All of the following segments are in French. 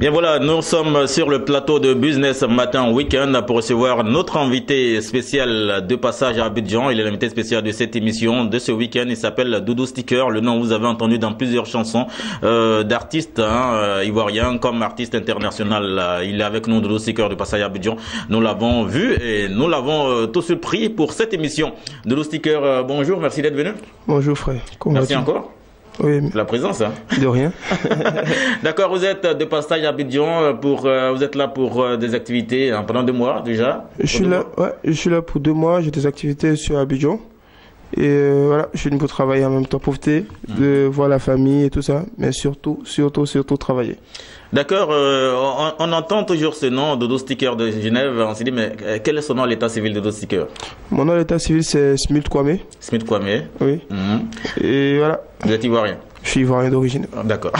Bien voilà, nous sommes sur le plateau de Business Matin Week-end pour recevoir notre invité spécial de passage à Abidjan. Il est l'invité spécial de cette émission de ce week-end. Il s'appelle Doudou Sticker. Le nom vous avez entendu dans plusieurs chansons d'artistes ivoiriens comme artiste international. Il est avec nous, Doudou Sticker de passage à Abidjan. Nous l'avons vu et nous l'avons tout surpris pour cette émission. Doudou Sticker, bonjour, merci d'être venu. Bonjour frère. Merci encore. Oui. La présence, hein. De rien. D'accord, vous êtes de passage à Abidjan vous êtes là pour des activités pendant 2 mois déjà. Je suis là pour 2 mois. J'ai des activités sur Abidjan et voilà, je suis venu pour travailler en même temps, profiter de voir la famille et tout ça, mais surtout travailler. D'accord, on entend toujours ce nom, Doudou Sticker de Genève. On s'est dit, mais quel est son nom à l'état civil de Doudou Sticker? Mon nom à l'état civil, c'est Smith Kwame. Smith Kwame. Oui. Et voilà. Vous êtes ivoirien? Je suis ivoirien d'origine. D'accord.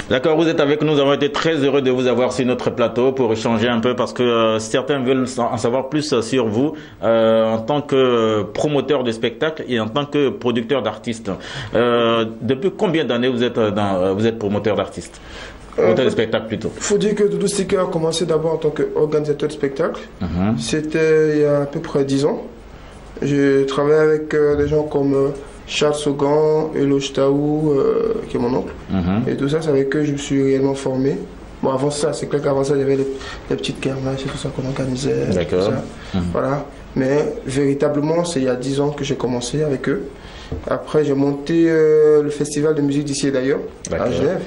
D'accord, vous êtes avec nous. Nous avons été très heureux de vous avoir sur notre plateau pour échanger un peu parce que certains veulent en savoir plus sur vous en tant que promoteur de spectacles et en tant que producteur d'artistes. Depuis combien d'années vous êtes promoteur d'artistes? Promoteur de spectacle plutôt. Il faut dire que Doudou Sticker a commencé d'abord en tant qu'organisateur de spectacle. C'était il y a à peu près 10 ans. J'ai travaillé avec des gens comme Charles Sogan, Eloge Taou, qui est mon oncle. Et tout ça, c'est avec eux que je me suis réellement formé. Bon, avant ça, c'est clair qu'avant ça, il y avait les petites kermesses et tout ça qu'on organisait. D'accord. Voilà. Mais véritablement, c'est il y a 10 ans que j'ai commencé avec eux. Après, j'ai monté le festival de musique d'ici et d'ailleurs, à Genève.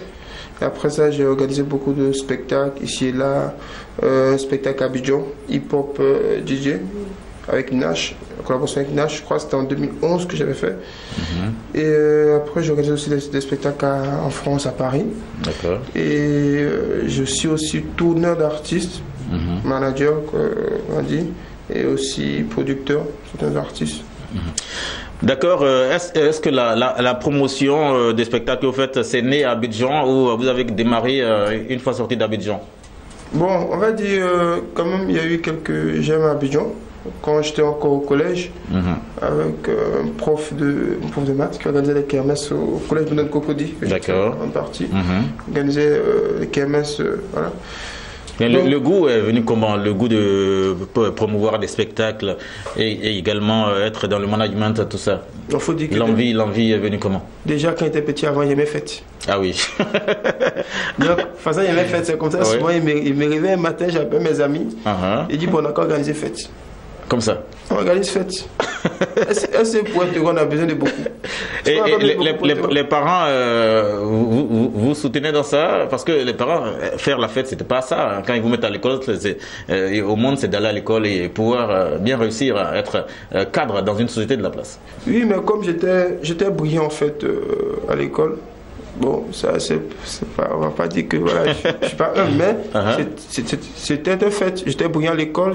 Et après ça, j'ai organisé beaucoup de spectacles ici et là. Un spectacle à Abidjan, hip-hop DJ, avec Nash, en collaboration avec Nash, je crois que c'était en 2011 que j'avais fait. Et après, j'ai organisé aussi des spectacles en France, à Paris. D'accord. Et je suis aussi tourneur d'artistes, manager, on dit, et aussi producteur, certains artistes. D'accord. Est-ce que la promotion des spectacles que vous faites, c'est né à Abidjan ou vous avez démarré une fois sorti d'Abidjan? Bon, on va dire quand même, il y a eu quelques j'aime à Abidjan. Quand j'étais encore au collège, avec un prof de maths qui organisait les kermesses au collège Benoît Cocody. D'accord. En partie. Organisait les kermesses, voilà. Mais le goût est venu comment? Le goût de promouvoir des spectacles et également être dans le management, tout ça. Il faut dire que l'envie est venue comment? Déjà, quand il était petit, avant, il aimait fête. Ah oui. Donc, de toute façon, il aimait fête. C'est comme ça, souvent, il me réveillait un matin, j'appelle mes amis. Il dit, bon, on a qu'à organiser fête. Comme ça. On organise fête. Est-ce que pour être heureux, on a besoin de beaucoup? Et les parents, vous soutenez dans ça? Parce que les parents, faire la fête, c'était pas ça. Quand ils vous mettent à l'école, au monde, c'est d'aller à l'école et pouvoir bien réussir à être cadre dans une société de la place. Oui, mais comme j'étais brillant en fait à l'école, bon, ça c'est pas, on va pas dire que voilà, je suis pas un, mais c'était un fait. J'étais brillant à l'école,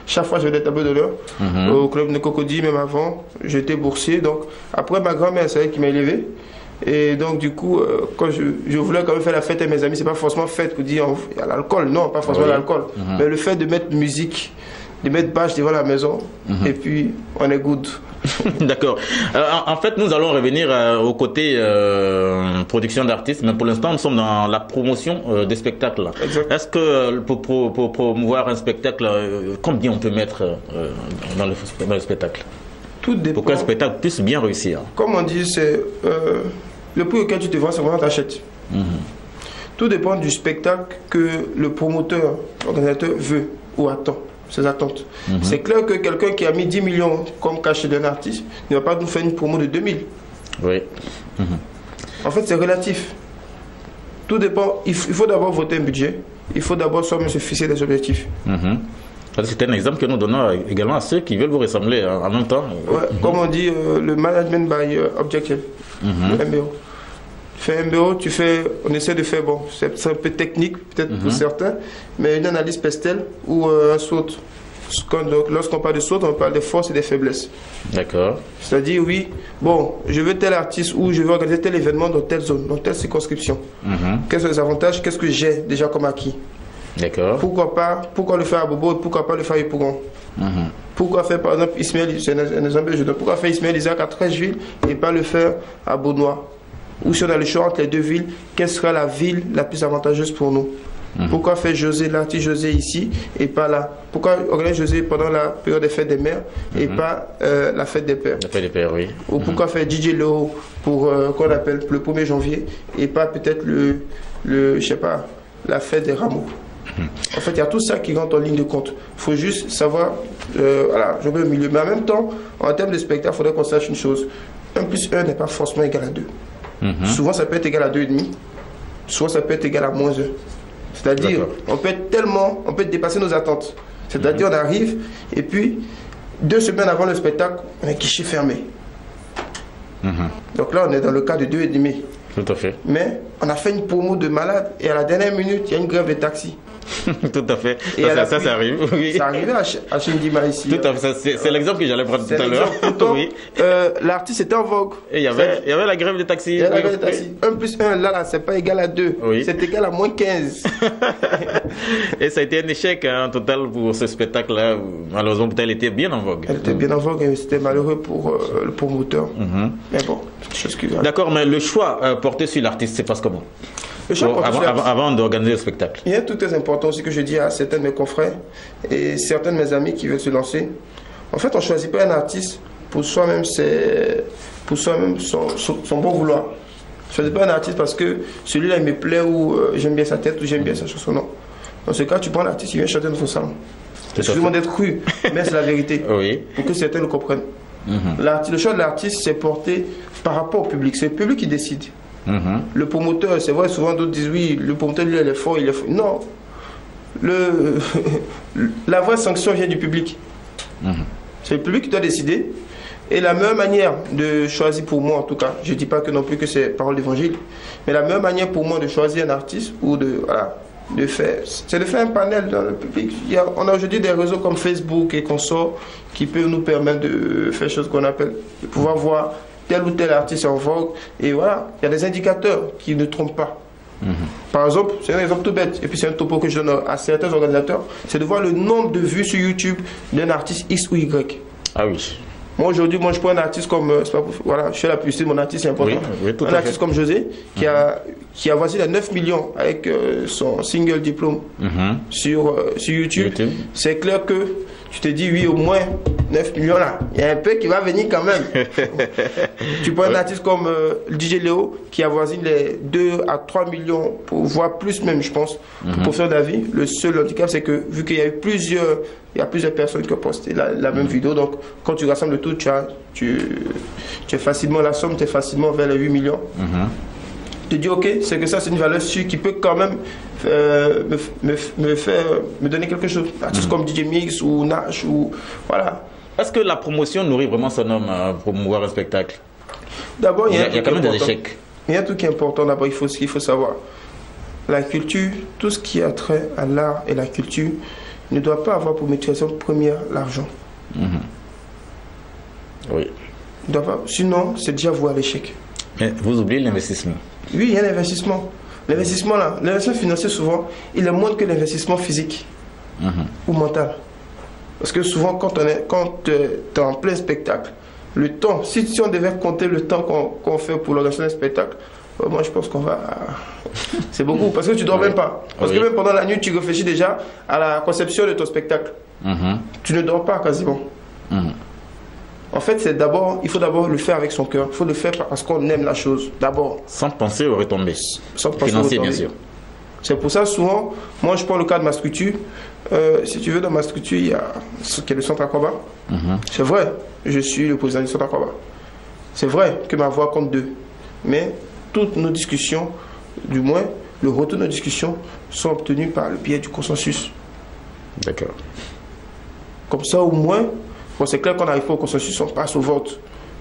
chaque fois j'avais des tableaux d'honneur au club de Cocody, même avant, j'étais boursier. Donc après ma grand-mère, c'est elle qui m'a élevé. Et donc du coup, quand je voulais quand même faire la fête avec mes amis, c'est pas forcément fête pour dire il y a l'alcool, non, pas forcément l'alcool, mais le fait de mettre musique, de mettre bâche devant la maison, et puis on est good. D'accord. En fait, nous allons revenir au côté production d'artistes, mais pour l'instant, nous sommes dans la promotion des spectacles. Est-ce que pour promouvoir un spectacle, combien on peut mettre dans le spectacle? Tout dépend. Pour qu'un spectacle puisse bien réussir. Comme on dit, c'est le prix auquel tu te vends, c'est comment tu achètes. Tout dépend du spectacle que le promoteur, l'organisateur veut ou attend. Ses attentes. C'est clair que quelqu'un qui a mis 10 millions comme cachet d'un artiste ne va pas nous faire une promo de 2000. Oui. En fait, c'est relatif. Tout dépend. Il faut d'abord voter un budget. Il faut d'abord soi-même se fixer des objectifs. C'est un exemple que nous donnons également à ceux qui veulent vous ressembler en même temps. Comme on dit, le management by objective, le MBO. Tu fais un MBO, on essaie de faire, bon, c'est un peu technique peut-être pour certains, mais une analyse pestel ou un SWOT. Lorsqu'on parle de SWOT, on parle des forces et des faiblesses. D'accord. C'est-à-dire, oui, bon, je veux tel artiste ou je veux organiser tel événement dans telle zone, dans telle circonscription. Quels sont les avantages? Qu'est-ce que j'ai déjà comme acquis? D'accord. Pourquoi le faire à Bobo et pourquoi pas le faire à Yopougon? Pourquoi faire par exemple Ismaël, c'est un exemple, pourquoi faire Ismaël Isaac à Treichville et pas le faire à Beaunois? Ou si on a le choix entre les deux villes, quelle sera la ville la plus avantageuse pour nous? Pourquoi faire José, l'artiste José ici et pas là? Pourquoi organiser José pendant la période des fêtes des mères et pas la fête des pères? La fête des pères, oui. Ou pourquoi faire DJ Léo pour qu'on appelle le 1er janvier et pas peut-être je sais pas, la fête des rameaux? En fait, il y a tout ça qui rentre en ligne de compte. Il faut juste savoir, voilà, je veux au milieu. Mais en même temps, en termes de spectacle, il faudrait qu'on sache une chose. 1 plus 1 n'est pas forcément égal à 2. Souvent, ça peut être égal à 2,5. Souvent, ça peut être égal à moins 1. C'est-à-dire, on peut dépasser nos attentes. C'est-à-dire, on arrive, et puis, 2 semaines avant le spectacle, on est guichet fermé. Donc là, on est dans le cas de 2,5. Tout à fait. Mais on a fait une promo de malade, et à la dernière minute, il y a une grève de taxi. Tout à fait. Et ça arrive. Oui. Ça arrivait à Chindima ici. Tout à fait. C'est l'exemple que j'allais prendre tout à l'heure. Oui. L'artiste était en vogue. Et il y avait la grève des taxis. Il y avait la grève des taxis. 1 plus 1, là, c'est pas égal à 2. Oui. C'est égal à moins 15. Et ça a été un échec en total pour ce spectacle-là. Malheureusement, elle était bien en vogue. Elle était bien en vogue et c'était malheureux pour le promoteur. Mais bon, c'est chose qui va. D'accord, mais le choix porté sur l'artiste, c'est passe comment? Avant d'organiser le spectacle. Il y a tout très important aussi que je dis à certains de mes confrères et certains de mes amis qui veulent se lancer. En fait, on ne choisit pas un artiste pour soi-même son bon vouloir. On ne choisit pas un artiste parce que celui-là il me plaît ou j'aime bien sa tête ou j'aime bien sa chanson. Non. Dans ce cas, tu prends l'artiste, il vient chanter dans son salon. Excusez-moi d'être cru, mais c'est la vérité. Oui. Pour que certains le comprennent. Le choix de l'artiste, c'est porté par rapport au public. C'est le public qui décide. Le promoteur, c'est vrai, souvent d'autres disent oui, le promoteur lui il est fort, il est fort. Non, la vraie sanction vient du public. C'est le public qui doit décider. Et la meilleure manière de choisir pour moi, en tout cas, je ne dis pas que non plus que c'est parole d'évangile, mais la meilleure manière pour moi de choisir un artiste ou c'est de faire un panel dans le public. On a aujourd'hui des réseaux comme Facebook et consorts qui peuvent nous permettre de faire chose qu'on appelle, de pouvoir voir tel ou tel artiste en vogue, et voilà, il y a des indicateurs qui ne trompent pas. Par exemple, c'est un exemple tout bête, et puis c'est un topo que je donne à certains organisateurs, c'est de voir le nombre de vues sur YouTube d'un artiste X ou Y. Ah oui. Moi aujourd'hui, je prends un artiste comme, voilà, je fais la publicité de mon artiste, c'est important. Oui, un artiste comme José, qui a voisin à 9 millions avec son single diplôme sur YouTube. C'est clair que tu te dis, oui, au moins 9 millions là, il y a un peu qui va venir quand même. Tu prends un artiste comme DJ Léo, qui avoisine les 2 à 3 millions, voire plus même, je pense, pour faire d'avis. Le seul handicap, c'est que vu qu'il y a eu plusieurs personnes qui ont posté la même vidéo, donc quand tu rassembles tout, tu as facilement la somme, tu es facilement vers les 8 millions. Tu te dis, ok, c'est que ça, c'est une valeur sûre qui peut quand même me donner quelque chose. Artistes comme DJ Mix ou Nash, ou voilà. Est-ce que la promotion nourrit vraiment son homme à promouvoir un spectacle? D'abord, il y a quand même des échecs. Il y a un truc qui est important d'abord, ce qu'il faut savoir. La culture, tout ce qui a trait à l'art et la culture, ne doit pas avoir pour motivation première l'argent. Oui. Sinon, c'est déjà voué à l'échec. Mais vous oubliez l'investissement. Oui, il y a l'investissement. L'investissement là, l'investissement financier souvent, il est moins que l'investissement physique ou mental. Parce que souvent, quand tu es en plein spectacle, le temps, si on devait compter le temps qu'on fait pour l'organisation d'un spectacle, moi je pense qu'on va... C'est beaucoup, parce que tu ne dors même pas. Parce que même pendant la nuit, tu réfléchis déjà à la conception de ton spectacle. Tu ne dors pas quasiment. En fait, il faut d'abord le faire avec son cœur. Il faut le faire parce qu'on aime la chose, d'abord. Sans penser aux retombées. Sans penser aux retombées. Bien sûr. C'est pour ça, souvent, moi je prends le cas de ma structure. Si tu veux, dans ma structure, il y a ce qui est le centre Aquaba. C'est vrai, je suis le président du centre Aquaba. C'est vrai que ma voix compte 2. Mais toutes nos discussions, du moins, le retour de nos discussions, sont obtenus par le biais du consensus. D'accord. Comme ça, au moins, bon, c'est clair qu'on n'arrive pas au consensus, on passe au vote.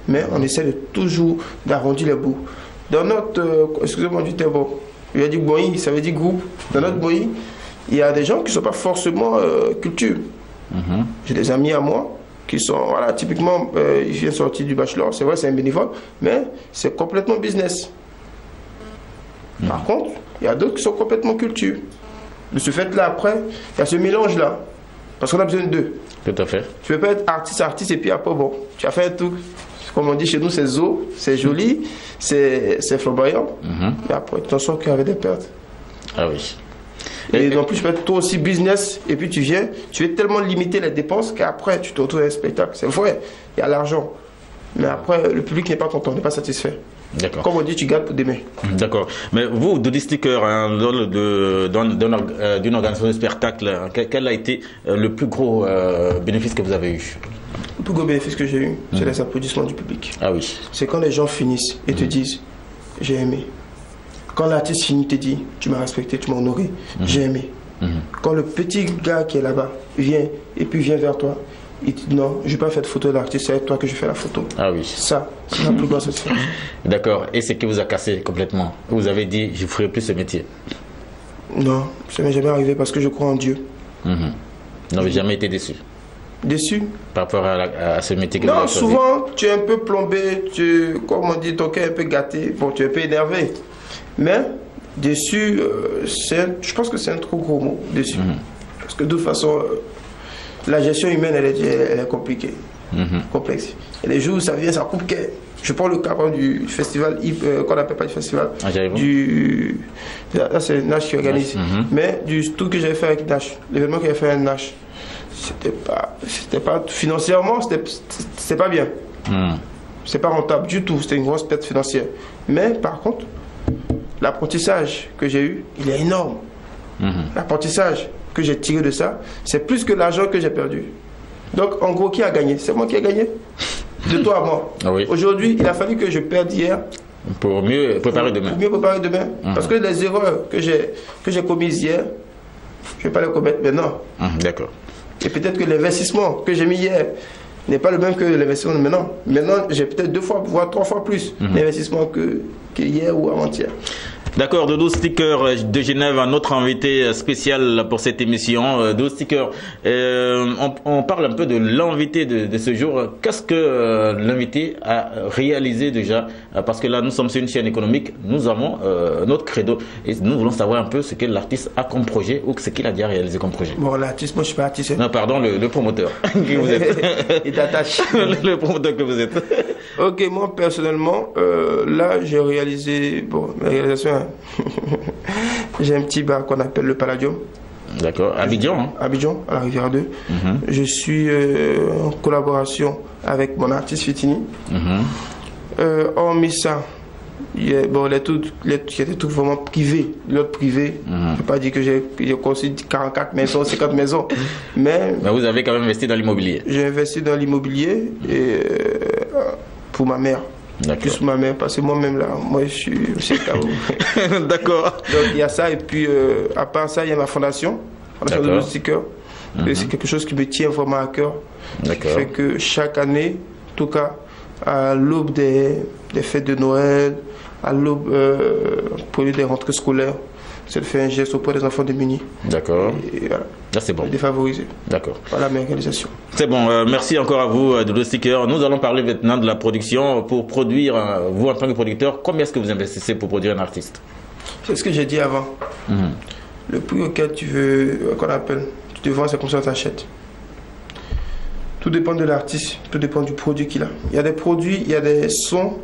Mais on essaie de toujours d'arrondir les bouts. Dans notre, excusez-moi du terme, il a dit BOI, ça veut dire groupe. Dans notre BOI, il y a des gens qui ne sont pas forcément culture. J'ai des amis à moi qui sont, voilà, typiquement, ils viennent sortir du bachelor, c'est vrai, c'est un bénévole, mais c'est complètement business. Par contre, il y a d'autres qui sont complètement culture. De ce fait-là, après, il y a ce mélange-là. Parce qu'on a besoin de deux. Tout à fait. Tu ne peux pas être artiste, et puis après, bon, tu as fait un truc. Comme on dit chez nous, c'est zo, c'est joli, c'est flamboyant. Et après, tu t'en sors qu'avec des pertes. Ah oui. Et en plus, tu peux être toi aussi business, et puis tu viens, tu veux tellement limiter les dépenses qu'après, tu te retrouves à un spectacle. C'est vrai, il y a l'argent. Mais après, le public n'est pas content, n'est pas satisfait. D'accord. Comme on dit, tu gardes pour demain. D'accord. Mais vous, Doudou Sticker, hein, d'une organisation de spectacle, quel a été le plus gros bénéfice que vous avez eu? Le plus gros bénéfice que j'ai eu, c'est les applaudissements du public. Ah oui. C'est quand les gens finissent et te disent, j'ai aimé. Quand l'artiste finit, te dit, tu m'as respecté, tu m'as honoré, j'ai aimé. Quand le petit gars qui est là-bas vient et puis vient vers toi, il dit non, je ne vais pas faire de photo d'artiste, c'est avec toi que je fais la photo. Ah oui. Ça, c'est la plus grande satisfaction. D'accord. Et c'est qui vous a cassé complètement? Vous avez dit, je ne ferai plus ce métier? Non, ça ne m'est jamais arrivé parce que je crois en Dieu. Vous n'avez jamais été déçu? Déçu? Par rapport à ce métier que vous Non, avez choisi? souvent, tu es un peu plombé, comme on dit, ton cœur est un peu gâté, bon, tu es un peu énervé. Mais déçu, je pense que c'est un trop gros mot, déçu. Parce que de toute façon, la gestion humaine, elle est compliquée, complexe. Et les jours où ça vient, ça coupe que. Je prends le cas du festival, qu'on n'appelle pas du festival, là c'est Nash qui organise, mais du tout que j'avais fait avec Nash, l'événement que j'avais fait avec Nash, c'était pas financièrement, c'était pas bien. C'est pas rentable du tout, c'était une grosse perte financière. Mais par contre, l'apprentissage que j'ai eu, il est énorme. L'apprentissage que j'ai tiré de ça, c'est plus que l'argent que j'ai perdu. Donc en gros, qui a gagné? C'est moi qui ai gagné. De toi à moi. Ah oui. Aujourd'hui, il a fallu que je perde hier. Pour mieux préparer demain. Pour mieux préparer demain. Parce que les erreurs que j'ai commises hier, je ne vais pas les commettre maintenant. D'accord. Et peut-être que l'investissement que j'ai mis hier n'est pas le même que l'investissement de maintenant. Maintenant, j'ai peut-être 2 fois, voire 3 fois plus d'investissement que hier ou avant-hier. D'accord, Doudou Sticker de Genève, un autre invité spécial pour cette émission. Doudou Sticker, on parle un peu de l'invité de ce jour. Qu'est-ce que l'invité a réalisé déjà? Parce que là, nous sommes sur une chaîne économique, nous avons notre credo et nous voulons savoir un peu ce que l'artiste a comme projet ou ce qu'il a déjà réalisé comme projet. Bon, l'artiste, moi je ne suis pas artiste. Non, pardon, le promoteur que vous êtes. Il t'attache. Le promoteur que vous êtes. Ok, moi personnellement, là j'ai réalisé, bon, ma réalisation, j'ai un petit bar qu'on appelle le Palladium. D'accord, Abidjan. Hein? Abidjan, à la Rivière 2. Je suis en collaboration avec mon artiste Fitini. Hormis ça, il y a des trucs vraiment privés, l'autre privé. Je ne peux pas dire que j'ai construit 44 maisons, 50 maisons. Mais vous avez quand même investi dans l'immobilier. J'ai investi dans l'immobilier et pour ma mère. Plus ma mère, parce que moi-même là, moi je suis KO. D'accord. Donc il y a ça, et puis à part ça, il y a ma fondation, de Sticker. C'est quelque chose qui me tient vraiment à cœur. Qui fait que chaque année, en tout cas, à l'aube des fêtes de Noël, à l'aube pour des rentrées scolaires, c'est de faire un geste auprès des enfants démunis. D'accord. Voilà. Là, c'est bon. Défavorisés. D'accord. Voilà ma réalisation. C'est bon. Merci encore à vous, Doudou Sticker. Nous allons parler maintenant de la production. Pour produire, vous en tant que producteur, combien est-ce que vous investissez pour produire un artiste? C'est ce que j'ai dit avant. Le prix auquel tu veux, qu'on appelle, tu te vends, c'est comme ça que tu achètes. Tout dépend de l'artiste, tout dépend du produit qu'il a. Il y a des produits, il y a des sons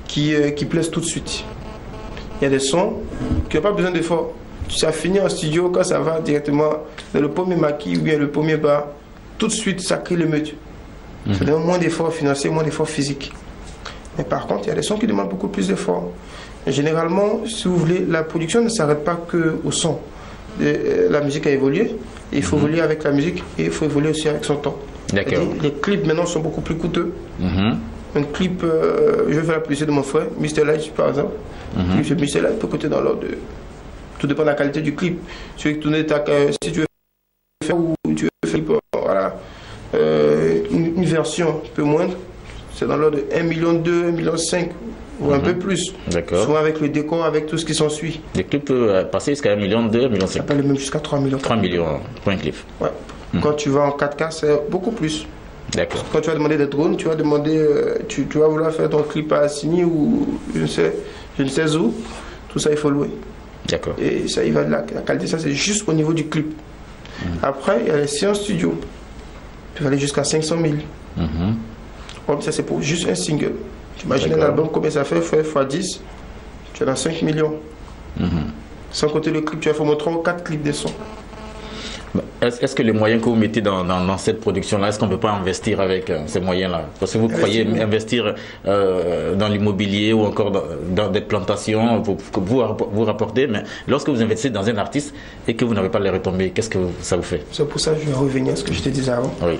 qui plaisent tout de suite. Il y a des sons qui n'ont pas besoin d'effort. Ça finit en studio, quand ça va directement dans le premier maquis ou bien le premier bar, tout de suite ça crée l'émeute. Ça demande moins d'efforts financiers, moins d'efforts physiques. Mais par contre, il y a des sons qui demandent beaucoup plus d'efforts. Généralement, si vous voulez, la production ne s'arrête pas qu'au son. La musique a évolué, il faut évoluer avec la musique et il faut évoluer aussi avec son temps. Les clips maintenant sont beaucoup plus coûteux. Un clip, je vais faire la publicité de mon frère, Mr. Light par exemple. Mr. Light peut coûter dans l'ordre de. Tout dépend de la qualité du clip. Si tu veux tourner si tu veux faire ou tu veux faire voilà, une version un peu moindre, c'est dans l'ordre de 1,2 million, 1,5 million ou un peu plus. D'accord. Soit avec le décor, avec tout ce qui s'ensuit. Les clips peuvent passer jusqu'à 1,2 million, 1,5 million. Ça peut aller même jusqu'à 3 millions. 3 millions pour un clip. Ouais. Quand tu vas en 4K, c'est beaucoup plus. D'accord. Quand tu vas demander des drones, tu vas demander, tu vas vouloir faire ton clip à Assigny ou je ne sais où, tout ça il faut louer. D'accord. Et ça y va de la qualité, ça c'est juste au niveau du clip. Après, il y a les séances studio. Tu vas aller jusqu'à 500 000. Comme ça c'est pour juste un single. Tu imagines un album, combien ça fait x 10, tu as dans 5 millions. Sans compter le clip, tu as fait au moins 3 ou 4 clips de son. Est-ce que les moyens que vous mettez dans cette production-là, est-ce qu'on ne peut pas investir avec ces moyens-là? Parce que vous croyez investir dans l'immobilier ou encore dans des plantations pour vous rapporter, mais lorsque vous investissez dans un artiste et que vous n'avez pas les retombées, qu'est-ce que ça vous fait? C'est pour ça que je vais revenir à ce que je te disais avant. Oui.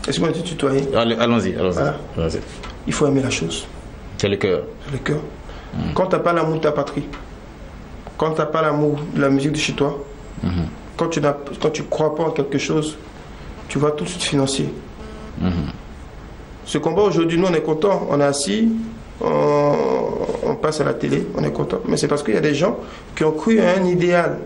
Est-ce que moi tu tutoyais? Allons-y. Voilà. Il faut aimer la chose. C'est le cœur. C'est le cœur. Quand tu n'as pas l'amour de ta patrie, quand tu n'as pas l'amour de la musique de chez toi, quand tu ne crois pas en quelque chose, tu vas tout de suite financer. Ce combat aujourd'hui, nous on est content, on est assis, on passe à la télé, on est content. Mais c'est parce qu'il y a des gens qui ont cru à un idéal.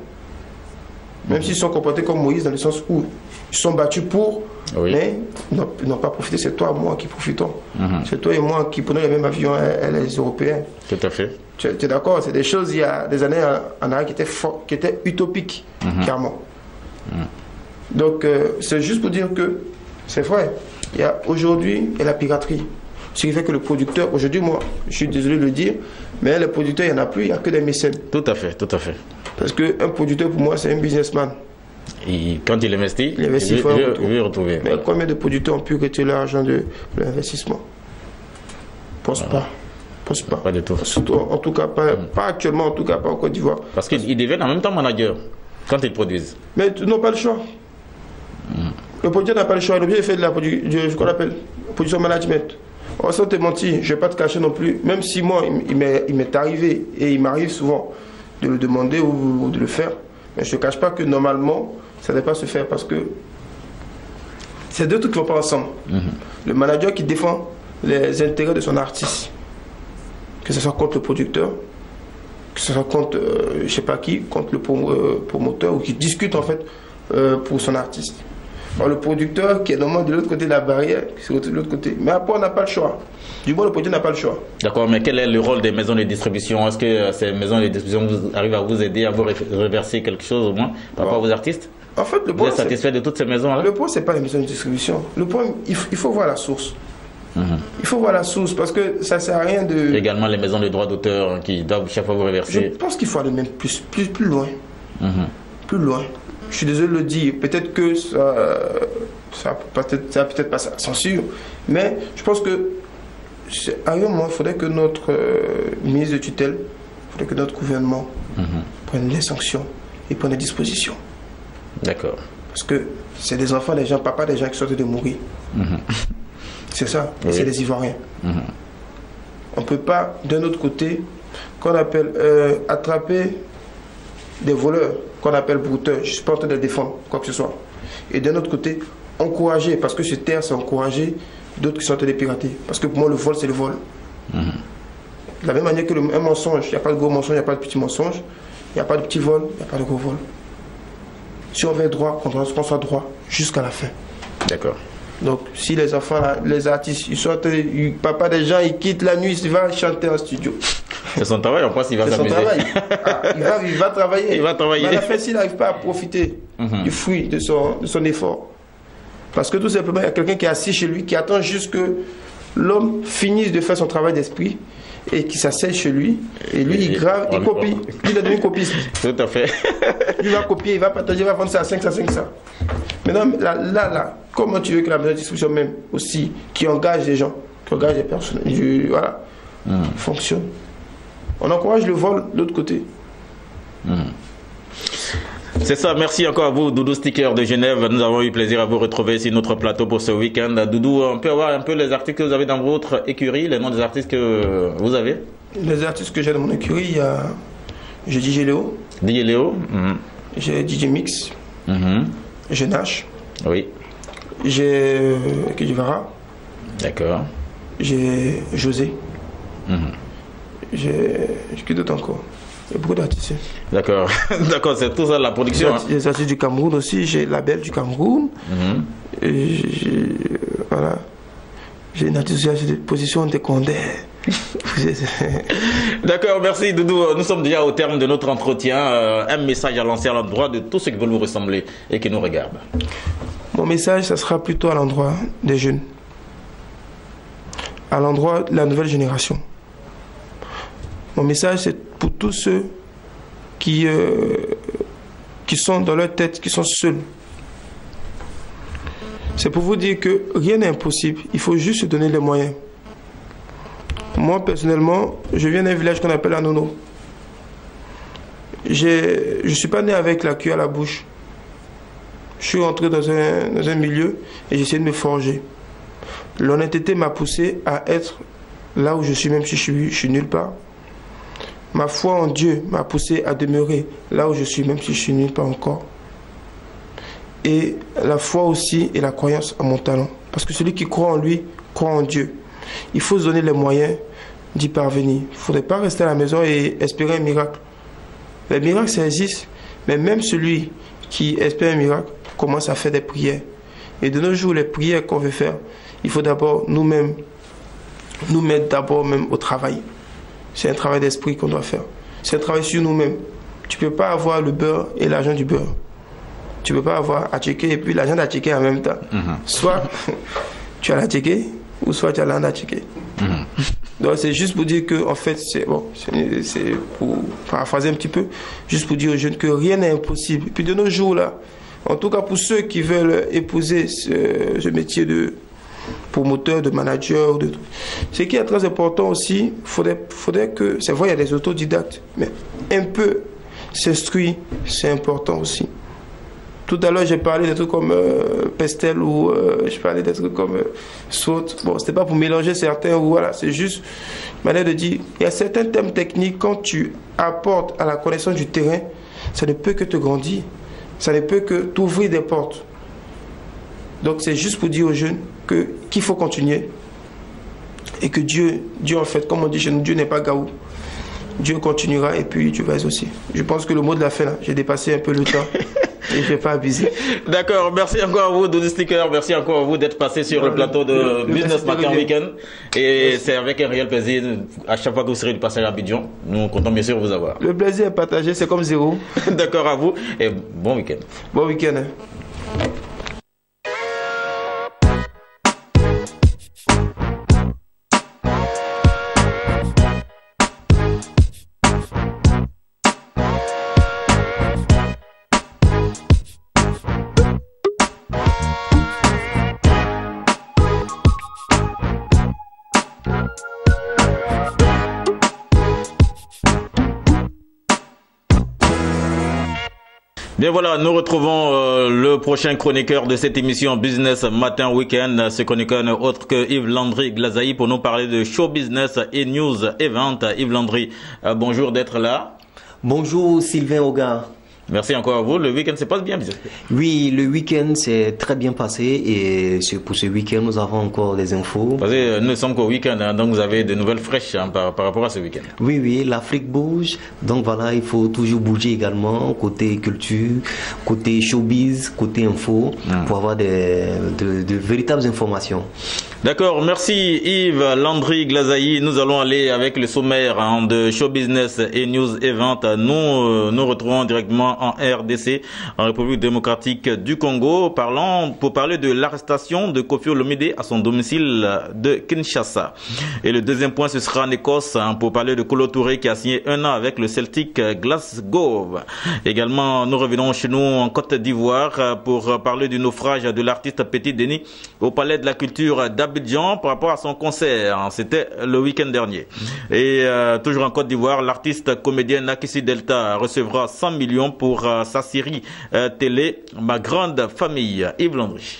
Même s'ils sont comportés comme Moïse, dans le sens où ils sont battus pour, mais ils n'ont pas profité. C'est toi et moi qui profitons. C'est toi et moi qui prenons les mêmes avions, les Européens. Tout à fait. Tu es d'accord? C'est des choses, il y a des années en arrière qui étaient utopiques, clairement. Donc, c'est juste pour dire que c'est vrai. Il y a aujourd'hui la piraterie. Ce qui fait que le producteur, aujourd'hui, moi, je suis désolé de le dire, mais les producteurs, il n'y en a plus, il n'y a que des mécènes. Tout à fait, tout à fait. Parce qu'un producteur, pour moi, c'est un businessman. Et quand il investit, il veut retrouver. Mais combien de producteurs ont pu retirer l'argent de l'investissement? Pense pas. Pense pas. Pas du tout. Surtout, en tout cas, pas actuellement, en tout cas, pas en Côte d'Ivoire. Parce qu'ils deviennent en même temps managers quand ils produisent. Mais ils n'ont pas le choix. Le producteur n'a pas le choix. Il est obligé de faire de la production management. On va te mentir, je ne vais pas te cacher non plus. Même si moi, il m'est arrivé, et il m'arrive souvent de le demander ou de le faire, mais je ne te cache pas que normalement, ça ne devait pas se faire parce que c'est deux trucs qui ne vont pas ensemble. Le manager qui défend les intérêts de son artiste, que ce soit contre le producteur, que ce soit contre je ne sais pas qui, contre le promoteur, ou qui discute en fait pour son artiste. Alors, le producteur qui est normalement de l'autre côté de la barrière, qui se retrouve de l'autre côté. Mais après, on n'a pas le choix. Du moins, le producteur n'a pas le choix. D'accord, mais quel est le rôle des maisons de distribution? Est-ce que ces maisons de distribution arrivent à vous aider, à vous reverser quelque chose au moins par rapport à vos artistes? En fait, vous êtes satisfait de toutes ces maisons-là? Le point, ce n'est pas les maisons de distribution. Le point, il faut voir la source. Il faut voir la source parce que ça ne sert à rien de... Également les maisons de droits d'auteur qui doivent chaque fois vous reverser. Je pense qu'il faut aller même plus loin. Plus loin. Je suis désolé de le dire, peut-être que ça peut-être pas sa censure, mais je pense que à un moment, il faudrait que notre ministre de tutelle, il faudrait que notre gouvernement prenne les sanctions et prenne les dispositions. D'accord. Parce que c'est des enfants, des gens, papa, des gens qui sont de mourir. C'est ça, oui. C'est les Ivoiriens. On ne peut pas, d'un autre côté, qu'on appelle attraper des voleurs, qu'on appelle brouteurs, je ne suis pas en train de défendre quoi que ce soit. Et d'un autre côté, encourager, parce que ces terres, c'est encourager d'autres qui sont en train de pirater. Parce que pour moi, le vol, c'est le vol. De la même manière que un mensonge, il n'y a pas de gros mensonge, il n'y a pas de petit mensonge, il n'y a pas de petit vol, il n'y a pas de gros vol. Si on veut droit, qu'on soit droit jusqu'à la fin. D'accord. Donc, si les enfants, les artistes, ils sortent, papa des gens, ils quittent la nuit, il va chanter en studio. C'est son travail, en plus, il va s'amuser. Il va travailler. Il va travailler. Mais à la fin, s'il n'arrive pas à profiter du fruit de son effort, parce que tout simplement, il y a quelqu'un qui est assis chez lui, qui attend juste que l'homme finisse de faire son travail d'esprit et qui s'asseye chez lui, et lui, il grave, il copie. Il est devenu copiste. Tout à fait. Il va copier, il va partager, il va vendre ça à 5, ça, 5, ça. Maintenant, là, comment tu veux que la maison de distribution même aussi, qui engage des gens, qui engage des personnes, voilà, fonctionne? On encourage le vol de l'autre côté. C'est ça, merci encore à vous, Doudou Sticker de Genève. Nous avons eu plaisir à vous retrouver sur notre plateau pour ce week-end. Doudou, on peut avoir un peu les artistes que vous avez dans votre écurie, les noms des artistes que vous avez? Les artistes que j'ai dans mon écurie, il y a DJ Léo. DJ Léo. J'ai DJ Mix. J'ai Nash. Oui. J'ai Kidivara. D'accord. J'ai José. J'ai qui d'autre encore? Il y a beaucoup d'artistes. D'accord, d'accord, c'est tout ça la production. J'ai des artistes du Cameroun aussi, j'ai Label du Cameroun. Voilà. J'ai une artiste de position de Condé. D'accord, merci Doudou. Nous sommes déjà au terme de notre entretien. Un message à lancer à l'endroit de tous ceux qui veulent vous ressembler et qui nous regardent. Mon message, ça sera plutôt à l'endroit des jeunes. À l'endroit de la nouvelle génération. Mon message, c'est pour tous ceux qui sont dans leur tête, qui sont seuls. C'est pour vous dire que rien n'est impossible. Il faut juste se donner les moyens. Moi, personnellement, je viens d'un village qu'on appelle Anono. Je ne suis pas né avec la queue à la bouche. Je suis entré dans un milieu et j'ai essayé de me forger. L'honnêteté m'a poussé à être là où je suis, même si je suis nulle part. Ma foi en Dieu m'a poussé à demeurer là où je suis, même si je suis nulle part encore. Et la foi aussi et la croyance à mon talent. Parce que celui qui croit en lui, croit en Dieu. Il faut se donner les moyens d'y parvenir. Il ne faudrait pas rester à la maison et espérer un miracle. Les miracles, ça existe. Mais même celui qui espère un miracle commence à faire des prières. Et de nos jours, les prières qu'on veut faire, il faut d'abord nous-mêmes nous mettre d'abord même au travail. C'est un travail d'esprit qu'on doit faire. C'est un travail sur nous-mêmes. Tu ne peux pas avoir le beurre et l'argent du beurre. Tu ne peux pas avoir à checker et puis l'argent à checker en même temps. Soit tu as la checker ou soit tu as l'argent à checker. Donc c'est juste pour dire que, en fait, c'est bon, c'est pour paraphraser un petit peu, juste pour dire aux jeunes que rien n'est impossible. Et puis de nos jours là, en tout cas pour ceux qui veulent épouser ce métier de promoteur, de manager, ce qui est très important aussi, faudrait que, c'est vrai, il y a des autodidactes, mais un peu s'instruire, c'est important aussi. Tout à l'heure, j'ai parlé des trucs comme Pestel ou je parlais des trucs comme Saute. Bon, c'était pas pour mélanger certains ou voilà, c'est juste une manière de dire, il y a certains thèmes techniques, quand tu apportes à la connaissance du terrain, ça ne peut que te grandir, ça ne peut que t'ouvrir des portes. Donc c'est juste pour dire aux jeunes qu'il faut continuer et que Dieu en fait, comme on dit chez nous, Dieu n'est pas gaou. Dieu continuera et puis tu vas aussi. Je pense que le mot de la fin, là, j'ai dépassé un peu le temps. Et je ne vais pas abuser. D'accord, merci encore à vous, Doudou Sticker. Merci encore à vous d'être passé sur le plateau de Business Matin Week-end. Et c'est avec un réel plaisir, à chaque fois que vous serez du passage à Abidjan, nous comptons bien sûr vous avoir. Le plaisir est partagé, c'est comme zéro. D'accord à vous et bon week-end. Bon week-end. Hein. Bien voilà, nous retrouvons le prochain chroniqueur de cette émission Business Matin Week-end. Ce chroniqueur n'est autre que Yves Landry Glazaï pour nous parler de show business et news event. Yves Landry, bonjour d'être là. Bonjour Sylvain Hogar. Merci encore à vous. Le week-end se passe bien, bien. Oui, le week-end s'est très bien passé et pour ce week-end, nous avons encore des infos. Parce que nous sommes qu'au week-end, hein, donc vous avez de nouvelles fraîches hein, par rapport à ce week-end. Oui, l'Afrique bouge. Donc voilà, il faut toujours bouger également, côté culture, côté showbiz, côté info, pour avoir de véritables informations. D'accord, merci Yves Landry Glazaï. Nous allons aller avec le sommaire hein, de Show Business et News Event. Nous retrouvons directement en RDC, en République démocratique du Congo, pour parler de l'arrestation de Koffi Olomide à son domicile de Kinshasa. Et le deuxième point, ce sera en Écosse, hein, pour parler de Kolo Touré qui a signé 1 an avec le Celtic Glasgow. Également, nous revenons chez nous en Côte d'Ivoire pour parler du naufrage de l'artiste Petit Denis au Palais de la Culture d'Abidjan par rapport à son concert. C'était le week-end dernier. Et toujours en Côte d'Ivoire, l'artiste comédienne Nakissi Delta recevra 100 millions pour sa série télé Ma Grande Famille. Yves Landry.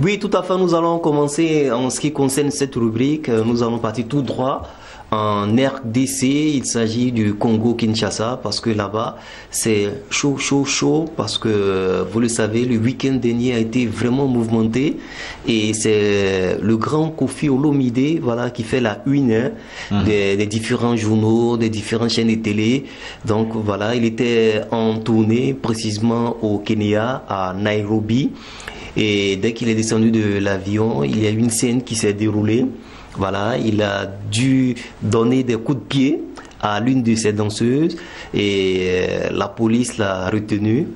Oui, tout à fait. Nous allons commencer en ce qui concerne cette rubrique. Nous allons partir tout droit en RDC. Il s'agit du Congo-Kinshasa parce que là-bas, c'est chaud, chaud, chaud parce que, vous le savez, le week-end dernier a été vraiment mouvementé et c'est le grand Koffi Olomide, voilà, qui fait la une des différents journaux, des différentes chaînes de télé. Donc voilà, il était en tournée précisément au Kenya, à Nairobi. Et dès qu'il est descendu de l'avion, il y a eu une scène qui s'est déroulée. Voilà, il a dû donner des coups de pied à l'une de ses danseuses et la police l'a retenu.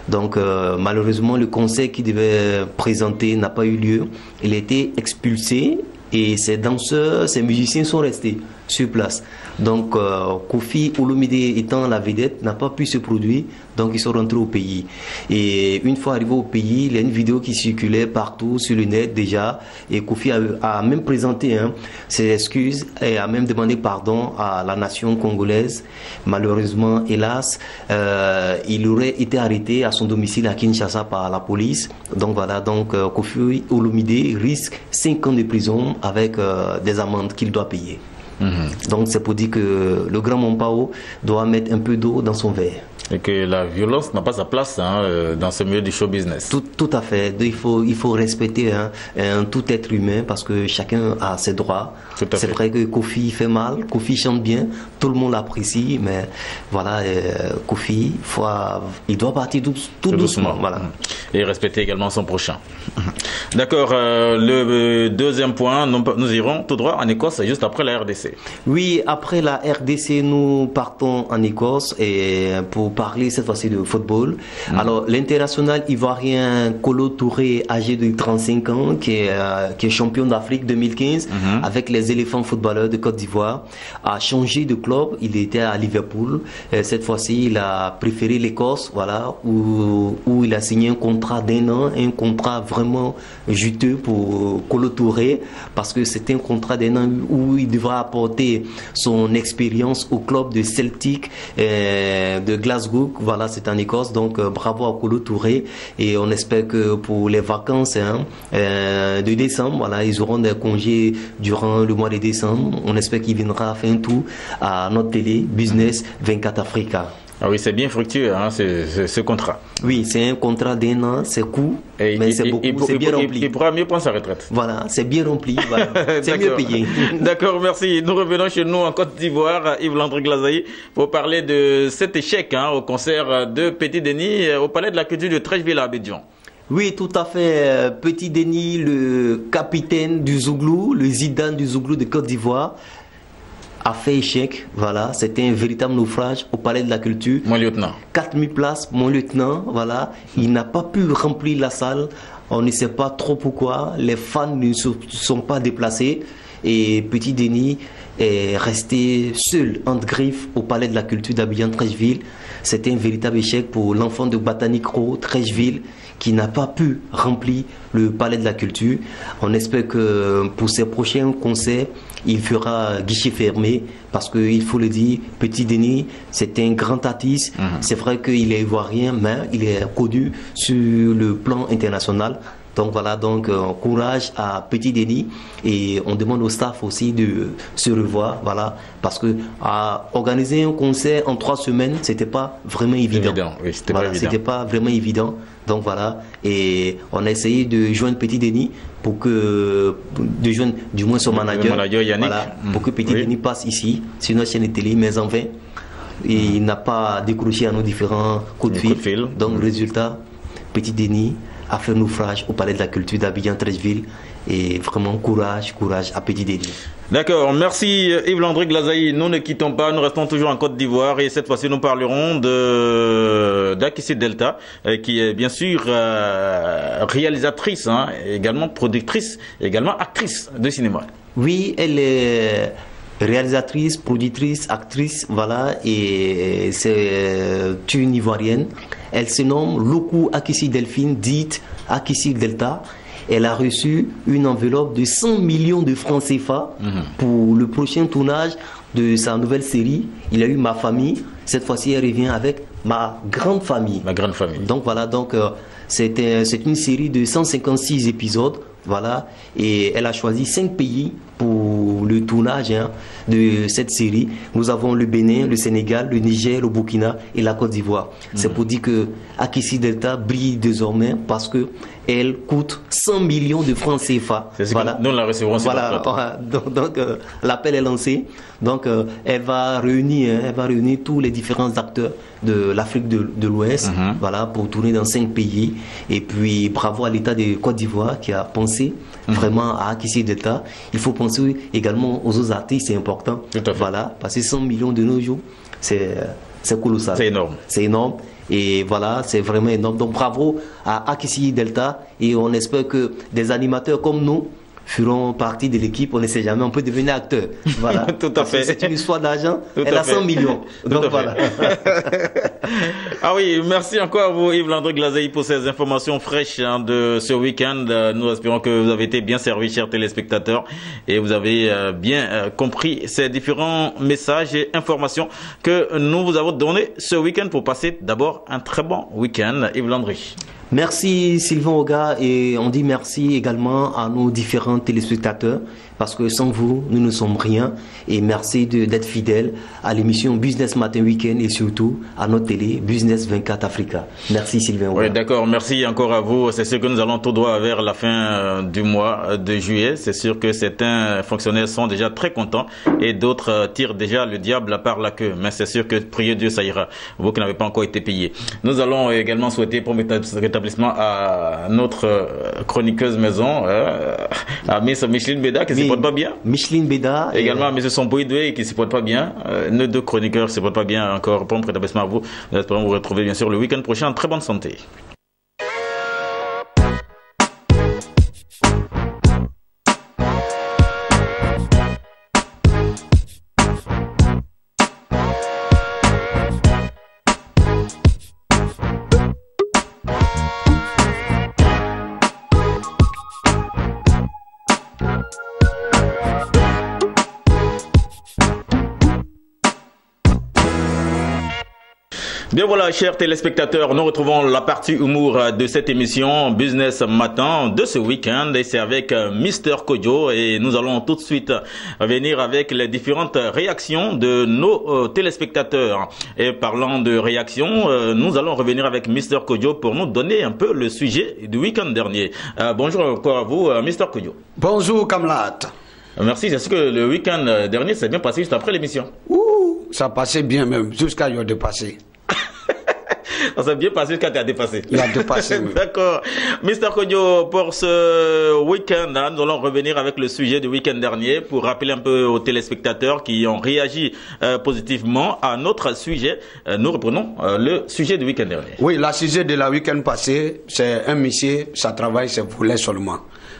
Donc malheureusement, le concert qu'il devait présenter n'a pas eu lieu. Il a été expulsé et ses danseurs, ses musiciens sont restés. sur place. Donc Kofi Olomide étant la vedette n'a pas pu se produire, donc ils sont rentrés au pays. Et une fois arrivés au pays, il y a une vidéo qui circulait partout sur le net déjà, et Kofi a même présenté ses excuses et a même demandé pardon à la nation congolaise. Malheureusement, hélas, il aurait été arrêté à son domicile à Kinshasa par la police. Donc voilà, donc Kofi Olomide risque 5 ans de prison avec des amendes qu'il doit payer. Donc c'est pour dire que le grand Mompao doit mettre un peu d'eau dans son verre. Et que la violence n'a pas sa place dans ce milieu du show business. Tout à fait. Il faut respecter tout être humain parce que chacun a ses droits. C'est vrai que Kofi fait mal, Kofi chante bien, tout le monde l'apprécie, mais voilà, Kofi, il doit partir tout doucement. Voilà. Et respecter également son prochain. D'accord. Le deuxième point, nous irons tout droit en Écosse juste après la RDC. Oui, après la RDC, nous partons en Écosse et pour parler cette fois-ci de football. Alors, l'international ivoirien Kolo Touré, âgé de 35 ans, qui est champion d'Afrique 2015 avec les éléphants footballeurs de Côte d'Ivoire, a changé de club. Il était à Liverpool. Cette fois-ci, il a préféré l'Écosse, voilà, où il a signé un contrat d'1 an, un contrat vraiment juteux pour Kolo Touré, parce que c'est un contrat d'1 an où il devra apporter son expérience au club de Celtic de Glasgow. Voilà, c'est en Écosse. Donc bravo à Kolo Touré, et on espère que pour les vacances de décembre, voilà, ils auront des congés durant le mois de décembre. On espère qu'il viendra faire un tour à notre télé Business 24 Africa. Ah oui, c'est bien fructueux, ce contrat. Oui, c'est un contrat d'1 an, c'est court, mais c'est beaucoup, c'est bien rempli. Il pourra mieux prendre sa retraite. Voilà, c'est bien rempli, voilà. C'est mieux payé. D'accord, merci. Nous revenons chez nous en Côte d'Ivoire, Yves-Landry Glazaï, pour parler de cet échec au concert de Petit Denis au Palais de la Culture de Treichville à Abidjan. Oui, tout à fait. Petit Denis, le capitaine du Zouglou, le Zidane du Zouglou de Côte d'Ivoire, a fait échec. Voilà, c'était un véritable naufrage au Palais de la Culture. Mon lieutenant. 4000 places, mon lieutenant, voilà. Il n'a pas pu remplir la salle. On ne sait pas trop pourquoi. Les fans ne se sont pas déplacés. Et Petit Denis est resté seul entre griffes au Palais de la Culture d'Abidjan-Treichville. C'était un véritable échec pour l'enfant de Batanikro, Treichville, qui n'a pas pu remplir le Palais de la Culture. On espère que pour ses prochains concerts, il fera guichet fermé, parce qu'il faut le dire, Petit Denis, c'est un grand artiste. C'est vrai qu'il est ivoirien, mais il est connu sur le plan international. Donc voilà, donc courage à Petit Denis, et on demande au staff aussi de se revoir, voilà, parce que organiser un concert en 3 semaines, c'était pas vraiment évident. Oui, c'était voilà, pas évident. C'était pas vraiment évident. Donc voilà, et on a essayé de joindre Petit Denis pour que, de joindre du moins son manager, Yannick, voilà, pour que Petit Denis passe ici sur notre chaîne de télé, mais en vain. Et il n'a pas décroché à nos différents coups de fil. Donc résultat, Petit Denis a fait naufrage au Palais de la Culture d'Abidjan-Treichville, et vraiment courage à Petit Denis. D'accord, merci Yves-Landry Glazaï. Nous ne quittons pas, nous restons toujours en Côte d'Ivoire, et cette fois-ci nous parlerons d'Akissi Delta, qui est bien sûr réalisatrice, également productrice, également actrice de cinéma. Oui, elle est réalisatrice, productrice, actrice, voilà, et c'est une Ivoirienne. Elle se nomme Loku Akissi Delphine, dite Akissi Delta. Elle a reçu une enveloppe de 100 millions de francs CFA pour le prochain tournage de sa nouvelle série. Il a eu Ma Famille. Cette fois-ci, elle revient avec Ma Grande Famille. Ma Grande Famille. Donc voilà, donc c'est une série de 156 épisodes. Voilà, et elle a choisi 5 pays pour le tournage de cette série. Nous avons le Bénin, le Sénégal, le Niger, le Burkina et la Côte d'Ivoire. C'est pour dire que Akissi Delta brille désormais parce que elle coûte 100 millions de francs CFA. Voilà. Nous la recevrons. Voilà. Donc l'appel est lancé. Donc elle va réunir tous les différents acteurs de l'Afrique de l'Ouest, voilà, pour tourner dans 5 pays. Et puis bravo à l'État de Côte d'Ivoire qui a pensé vraiment à Akissi Delta. Il faut penser également aux autres artistes, c'est important. Tout à fait. Voilà, parce que 100 millions de nos jours, c'est colossal. C'est énorme. C'est énorme. Et voilà, c'est vraiment énorme. Donc bravo à Akissi Delta, et on espère que des animateurs comme nous feront partie de l'équipe, on ne sait jamais, on peut devenir acteur. Voilà. Tout à fait. C'est une histoire d'argent, elle a 100 millions. Donc voilà. Ah oui, merci encore à vous Yves-Landry Glazeï pour ces informations fraîches de ce week-end. Nous espérons que vous avez été bien servis, chers téléspectateurs, et vous avez bien compris ces différents messages et informations que nous vous avons donnés ce week-end pour passer d'abord un très bon week-end. Yves-Landry. Merci Sylvain Oga, et on dit merci également à nos différents téléspectateurs parce que sans vous, nous ne sommes rien, et merci d'être fidèles à l'émission Business Matin Week-end et surtout à notre télé Business 24 Africa. Merci Sylvain Oga. Oui, d'accord, merci encore à vous. C'est sûr que nous allons tout droit vers la fin du mois de juillet. C'est sûr que certains fonctionnaires sont déjà très contents et d'autres tirent déjà le diable par la queue. Mais c'est sûr que priez Dieu, ça ira. Vous qui n'avez pas encore été payés. Nous allons également souhaiter pour rétablissement à notre chroniqueuse maison, à Miss Micheline Beda qui ne se porte pas bien. Micheline Beda. Également à M. Somboïdoué qui ne se porte pas bien. Nos deux chroniqueurs ne se portent pas bien encore. Pour rétablissement à vous. Nous espérons vous retrouver bien sûr le week-end prochain en très bonne santé. Bien voilà, chers téléspectateurs, nous retrouvons la partie humour de cette émission Business Matin de ce week-end, et c'est avec Mr Kodjo, et nous allons tout de suite venir avec les différentes réactions de nos téléspectateurs. Et parlant de réactions, nous allons revenir avec Mr Kodjo pour nous donner un peu le sujet du week-end dernier. Bonjour encore à vous, Mr Kodjo. Bonjour Kamlat. Merci, c'est ce que le week-end dernier s'est bien passé juste après l'émission. Ouh, ça passait bien même, jusqu'à y dépasser. Ça s'est bien passé quand tu as dépassé. Il a dépassé. D'accord. Mr Kodjo, pour ce week-end, nous allons revenir avec le sujet du week-end dernier pour rappeler un peu aux téléspectateurs qui ont réagi positivement à notre sujet. Nous reprenons le sujet du week-end dernier. Oui, le sujet de la week-end passé, c'est un monsieur, ça travaille, c'est volet seulement.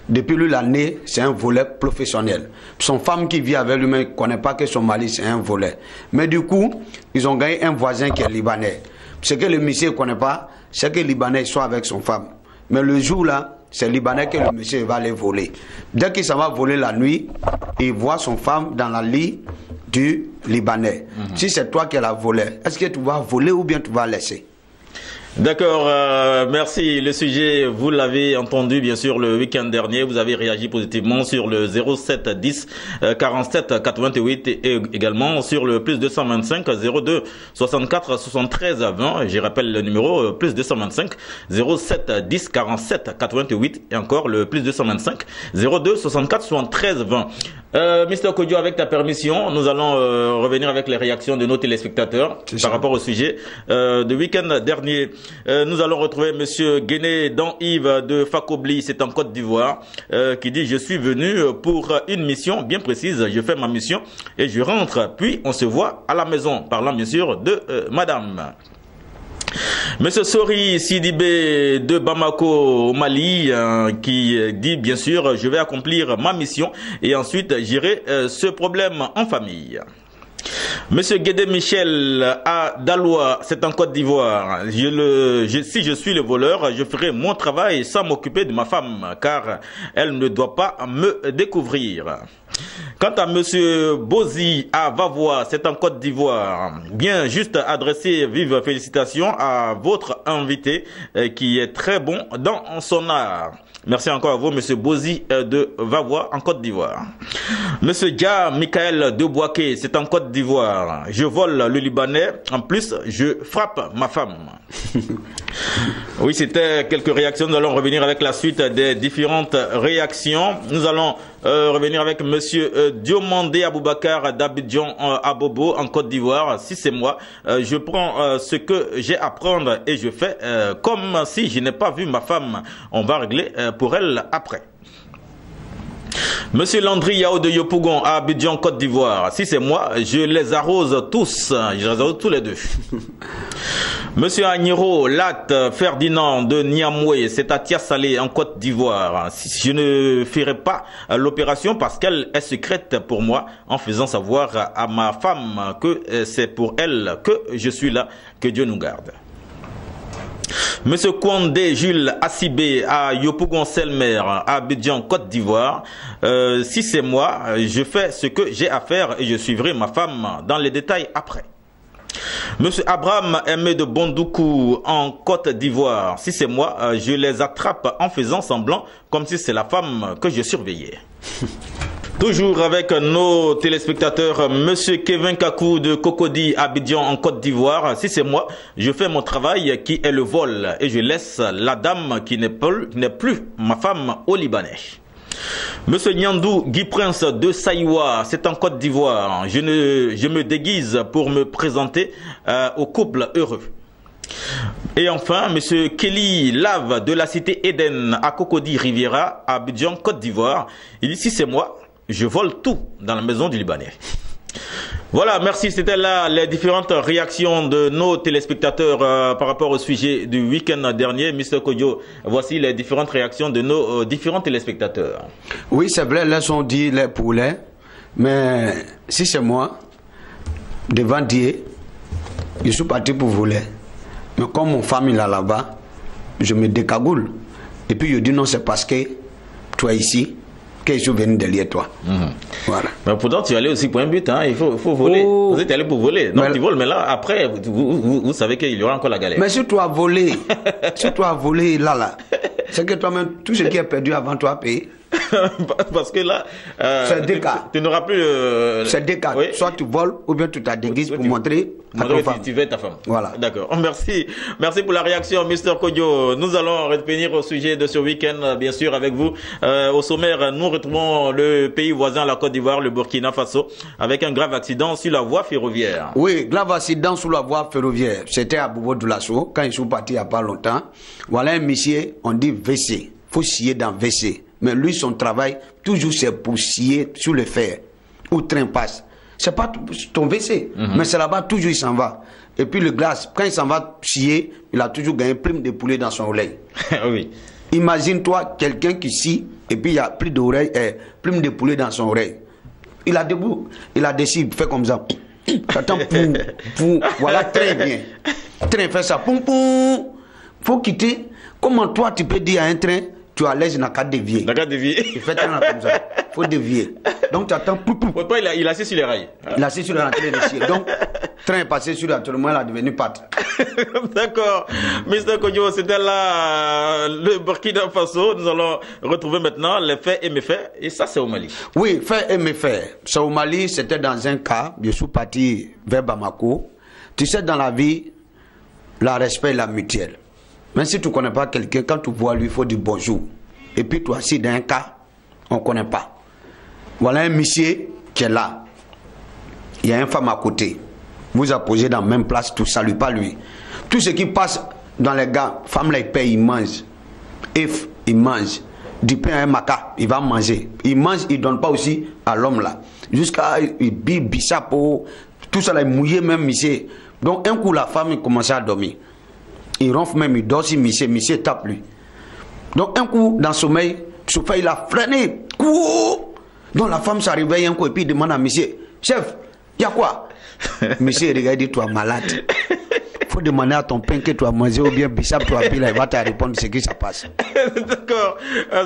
Depuis l'année, c'est un volet professionnel. Son femme qui vit avec lui ne connaît pas que son mari, c'est un volet. Mais du coup, ils ont gagné un voisin qui est libanais. Ce que le monsieur ne connaît pas, c'est que le Libanais soit avec son femme. Mais le jour là, c'est le Libanais que le monsieur va aller voler. Dès qu'il s'en va voler la nuit, il voit son femme dans la lit du Libanais. Si c'est toi qui l'as volé, est-ce que tu vas voler ou bien tu vas laisser? D'accord, merci. Le sujet, vous l'avez entendu bien sûr le week-end dernier. Vous avez réagi positivement sur le 07 10 47 88 et également sur le plus 225 02 64 73 20. Je rappelle le numéro plus 225 07 10 47 88 et encore le plus 225 02 64 73 20. Mr Kodjo, avec ta permission, nous allons revenir avec les réactions de nos téléspectateurs par rapport au sujet du week-end dernier. Nous allons retrouver Monsieur Guéné dans Yves de Fakobli, c'est en Côte d'Ivoire, qui dit: je suis venu pour une mission bien précise, je fais ma mission et je rentre, puis on se voit à la maison, parlant bien sûr de Madame. Monsieur Sori Sidibé de Bamako au Mali, qui dit bien sûr: je vais accomplir ma mission et ensuite gérer ce problème en famille. Monsieur Guédé Michel à Daloa, c'est en Côte d'Ivoire. Si je suis le voleur, je ferai mon travail sans m'occuper de ma femme, car elle ne doit pas me découvrir. Quant à Monsieur Bozi à Vavois, c'est en Côte d'Ivoire. Bien, juste adresser vive félicitations à votre invité qui est très bon dans son art. Merci encore à vous, Monsieur Bozi de Vavois, en Côte d'Ivoire. Monsieur Dia Michael de Boaké, c'est en Côte d'Ivoire. Je vole le Libanais, en plus, je frappe ma femme. Oui, c'était quelques réactions. Nous allons revenir avec la suite des différentes réactions. Nous allons revenir avec Monsieur Diomandé Aboubakar d'Abidjan à Bobo, en Côte d'Ivoire. Si c'est moi, je prends ce que j'ai à prendre et je fais comme si je n'ai pas vu ma femme. On va régler pour elle après. Monsieur Landry Yao de Yopougon à Abidjan, Côte d'Ivoire. Si c'est moi, je les arrose tous. Je les arrose tous les deux. Monsieur Agnero, Lat Ferdinand de Niamoué, c'est à Tiasalé en Côte d'Ivoire. Je ne ferai pas l'opération parce qu'elle est secrète pour moi, en faisant savoir à ma femme que c'est pour elle que je suis là, que Dieu nous garde. Monsieur Kwandé Jules Assibé à Yopougon-Selmer, à Abidjan, Côte d'Ivoire. Si c'est moi, je fais ce que j'ai à faire et je suivrai ma femme dans les détails après. Monsieur Abraham Aimé de Bondoukou en Côte d'Ivoire. Si c'est moi, je les attrape en faisant semblant comme si c'est la femme que je surveillais. Toujours avec nos téléspectateurs, Monsieur Kevin Kakou de Cocody, Abidjan en Côte d'Ivoire. Si c'est moi, je fais mon travail qui est le vol et je laisse la dame qui n'est plus ma femme au Libanais. Monsieur Nyandou Guy Prince de Saïwa, c'est en Côte d'Ivoire. Je me déguise pour me présenter au couple heureux. Et enfin, Monsieur Kelly Lave de la cité Eden à Cocody Riviera, à Abidjan, Côte d'Ivoire. Il dit, si c'est moi, je vole tout dans la maison du Libanais. Voilà, merci. C'était là les différentes réactions de nos téléspectateurs par rapport au sujet du week-end dernier. Mr. Kodjo, voici les différentes réactions de nos différents téléspectateurs. Oui, c'est vrai, là sont dit les poulets. Mais si c'est moi, devant Dieu, je suis parti pour voler. Mais comme mon famille est là-bas, je me décagoule. Et puis je dis non, c'est parce que toi ici, que je suis venu derrière toi. Voilà. Mais pourtant, tu es allé aussi pour un but, hein? Il faut voler. Vous êtes allé pour voler. Donc, tu voles, mais là, après, vous savez qu'il y aura encore la galère. Mais si tu as volé, là, c'est que toi-même, tout ce qui est perdu avant toi a payé. Parce que là, c'est deux cas. Tu n'auras plus. C'est deux cas. Oui. Soit tu voles ou bien tu t'adéguises pour montrer à ta femme. Tu veux ta femme. Voilà. D'accord. Merci. Merci pour la réaction, Mr. Kodjo. Nous allons revenir au sujet de ce week-end, bien sûr, avec vous. Au sommaire, nous retrouvons le pays voisin, la Côte d'Ivoire, le Burkina Faso, avec un grave accident sur la voie ferroviaire. Oui, grave accident sur la voie ferroviaire. C'était à Bobo-Doulasso, quand ils sont partis il n'y a pas longtemps. Voilà un monsieur, on dit WC. Il faut scier dans WC. Mais lui, son travail, toujours c'est pour scier sur le fer. Où le train passe. C'est pas ton WC. Mais c'est là-bas, toujours il s'en va. Et puis le glace, quand il s'en va scier, il a toujours gagné prime de poulet dans son oreille. Oui. Imagine-toi quelqu'un qui scie, et puis il y a plus d'oreille, prime de poulet dans son oreille. Il a debout, il a décidé, il fait comme ça. Attends, voilà, très bien. Train fait ça, poum, poum. Faut quitter. Comment toi, tu peux dire à un train, tu es à l'aise, il n'a qu'à dévier. N'a qu'à dévier. Il fait comme ça. Il faut dévier. Donc tu attends. Pourquoi il a assis sur les rails? Il a assis sur les rails. Donc, train est passé sur la tourmente, il a devenu pâte. D'accord. Mr. Kodjo, c'était là le Burkina Faso. Nous allons retrouver maintenant les faits et méfaits. Et ça, c'est au Mali. Oui, faits et méfaits. C'est au Mali, c'était dans un cas. Je suis parti vers Bamako. Tu sais, dans la vie, le respect est la mutuelle. Même si tu ne connais pas quelqu'un, quand tu vois lui, il faut dire bonjour. Et puis toi, si dans un cas, on ne connaît pas. Voilà un monsieur qui est là. Il y a une femme à côté. Vous posé dans la même place, tu ne salues pas lui. Tout ce qui passe dans les gars, femme là, il paye, il mange. If, il mange. Du pain à un maca, il va manger. Il mange, il ne donne pas aussi à l'homme là. Jusqu'à il bisapo, tout ça là, il mouillé même monsieur. Donc un coup, la femme, il commence à dormir. Il ronfle même, il dort si monsieur tape lui. Donc un coup, dans le sommeil, il a freiné. Donc la femme se réveille un coup et puis il demande à monsieur, chef, il y a quoi? Monsieur regarde, dit, tu es malade. Il faut demander à ton pain que tu as mangé ou bien Bissap, tu as pris là, il va te répondre ce qui se passe. D'accord.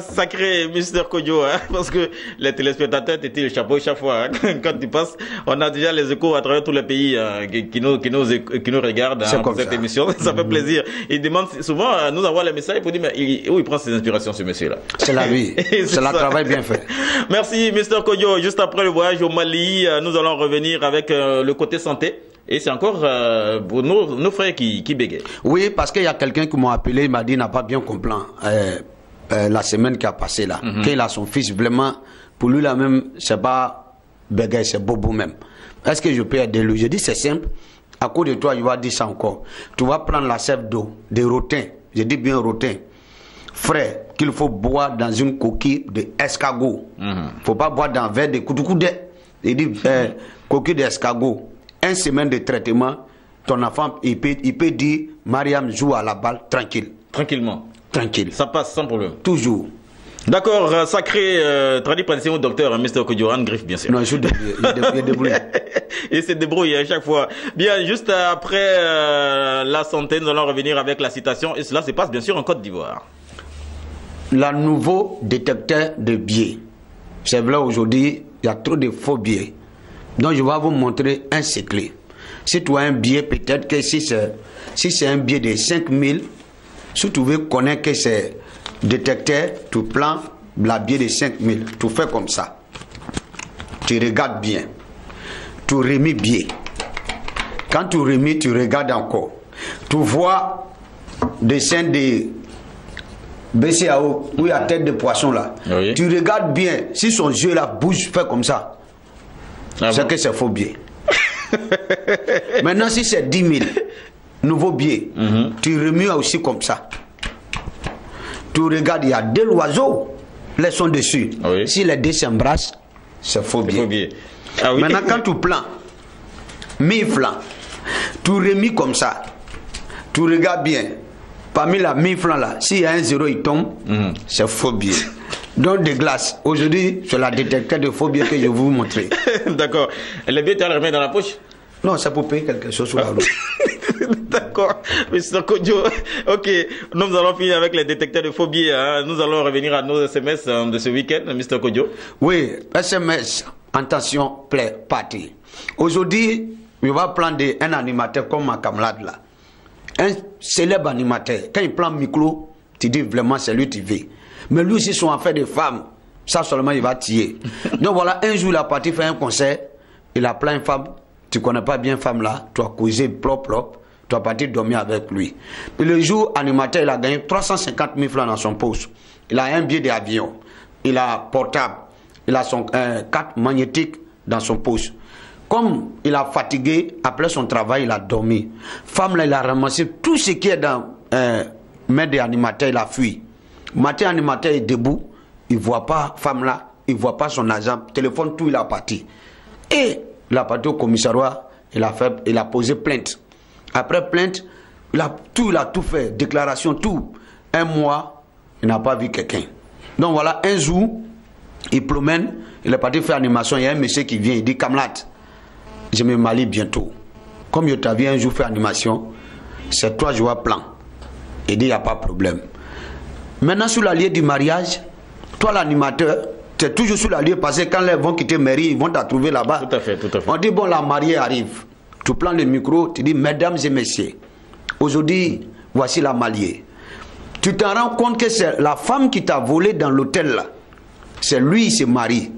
Sacré Mr. Kodjo, hein, parce que les téléspectateurs t'étaient le chapeau chaque fois. Hein, quand tu passes, on a déjà les échos à travers tous les pays qui nous regardent pour cette émission. Ça fait plaisir. Ils demandent souvent à nous envoyer les messages pour dire mais où il prend ses inspirations ce monsieur-là. C'est la vie. C'est le travail bien fait. Merci Mr. Kodjo. Juste après le voyage au Mali, nous allons revenir avec le côté santé. Et c'est encore pour nos frères qui bégayent. Oui, parce qu'il y a quelqu'un qui m'a appelé, il m'a dit, il n'a pas bien compris la semaine qui a passé là. Qu'il a son fils, vraiment, pour lui là même, c'est pas bégaye, c'est bobo même. Est-ce que je peux aider lui? Je dis, c'est simple. À cause de toi, je vais dire ça encore. Tu vas prendre la sève d'eau, des rotins. Je dis bien rotins. Frais, qu'il faut boire dans une coquille d'escargot. Il ne faut pas boire dans un verre de coudou. Il dit, coquille d'escargot. 1 semaine de traitement, ton enfant, il peut dire, Mariam joue à la balle tranquille. Tranquillement. Tranquille. Ça passe sans problème. Toujours. D'accord, sacré, traduit praticien au docteur, Mr. Kodjoran Griffe, bien sûr. Non, je il débrouille. Il se débrouille à chaque fois. Bien, juste après la santé, nous allons revenir avec la citation. Et cela se passe bien sûr en Côte d'Ivoire. Le nouveau détecteur de biais. C'est vrai, aujourd'hui, il y a trop de faux biais. Donc, je vais vous montrer un secret. Si tu as un biais, peut-être que si c'est un biais de 5000, si tu veux connaître que c'est détecteur, tu prends la biais de 5000. Tu fais comme ça. Tu regardes bien. Tu remis biais. Quand tu remis, tu regardes encore. Tu vois des scènes de BCAO où il y a tête de poisson là. Oui. Tu regardes bien. Si son yeux là bouge, fait comme ça. Ah c'est bon? Que c'est faux biais. Maintenant, si c'est 10 000 nouveaux biais, tu remues aussi comme ça. Tu regardes, il y a 2 oiseaux, les sont dessus. Oui. Si les 2 s'embrassent, c'est faux biais. Ah oui. Maintenant, quand tu plans, 1000 flancs, tu remis comme ça. Tu regardes bien. Parmi la 1000 flancs là, s'il y a un 0, il tombe, c'est faux biais. Donc des glaces. Aujourd'hui, c'est la détecteur de faux biais que je vais vous montrer. D'accord. Les billets, tu as les remettre dans la poche? Non, c'est pour payer quelque chose sur la route. D'accord. Mr. Kodjo. Ok. Nous allons finir avec les détecteurs de faux biais. Hein. Nous allons revenir à nos SMS de ce week-end, Mr. Kodjo. Oui, SMS, attention, play party. Aujourd'hui, on va prendre un animateur comme ma camarade là. Un célèbre animateur. Quand il prend le micro, tu dis vraiment c'est lui qui veut. Mais lui aussi, son affaire de femmes, ça seulement il va tirer. Donc voilà, un jour, il a parti faire un concert, il a plein de femmes. Tu connais pas bien femme là, tu as causé propre, tu as parti dormir avec lui. Et le jour, animateur, il a gagné 350 000 francs dans son poste. Il a un billet d'avion, il a portable, il a son carte magnétique dans son poste. Comme il a fatigué, après son travail, il a dormi. Femme là, il a ramassé tout ce qui est dans main de l'animateur, il a fui. Matin, animateur est debout, il ne voit pas femme là, il ne voit pas son agent, téléphone, tout, il a parti. Et il a parti au commissariat, il a posé plainte. Après plainte, il a tout fait, déclaration, tout. Un mois, il n'a pas vu quelqu'un. Donc voilà, un jour, il promène, il est parti faire animation, il y a un monsieur qui vient, il dit, Kamlat, je me marie bientôt. Comme je t'avais un jour fait animation, c'est 3 jours à plan. Il dit, il n'y a pas de problème. Maintenant, sur la lieu du mariage, toi l'animateur, tu es toujours sur la lieu parce que quand ils vont quitter mairie, ils vont te trouver là-bas. Tout à fait, tout à fait. On dit, bon, la mariée arrive. Tu prends le micro, tu dis, mesdames et messieurs, aujourd'hui, voici la mariée. Tu t'en rends compte que c'est la femme qui t'a volé dans l'hôtel là. C'est lui, il se marie.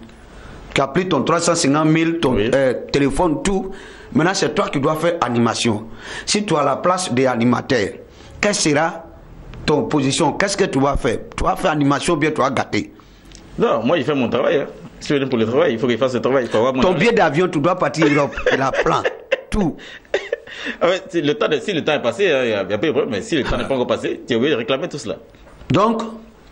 Qui a pris ton 350 000, ton téléphone, tout. Maintenant, c'est toi qui dois faire animation. Si tu as la place des animateurs, quelle sera ton position? Qu'est-ce que tu vas faire? Tu vas faire animation ou bien tu vas gâter? Non, moi, il fait mon travail. Hein. Si je viens pour le travail, il faut qu'il fasse le travail. Il faut avoir mon ton billet d'avion, tu dois partir en Europe. Il a plan. Tout. Ah ouais, si le temps est passé, il n'y a pas de problème. Mais si le temps n'est pas encore passé, tu es obligé de réclamer tout cela. Donc,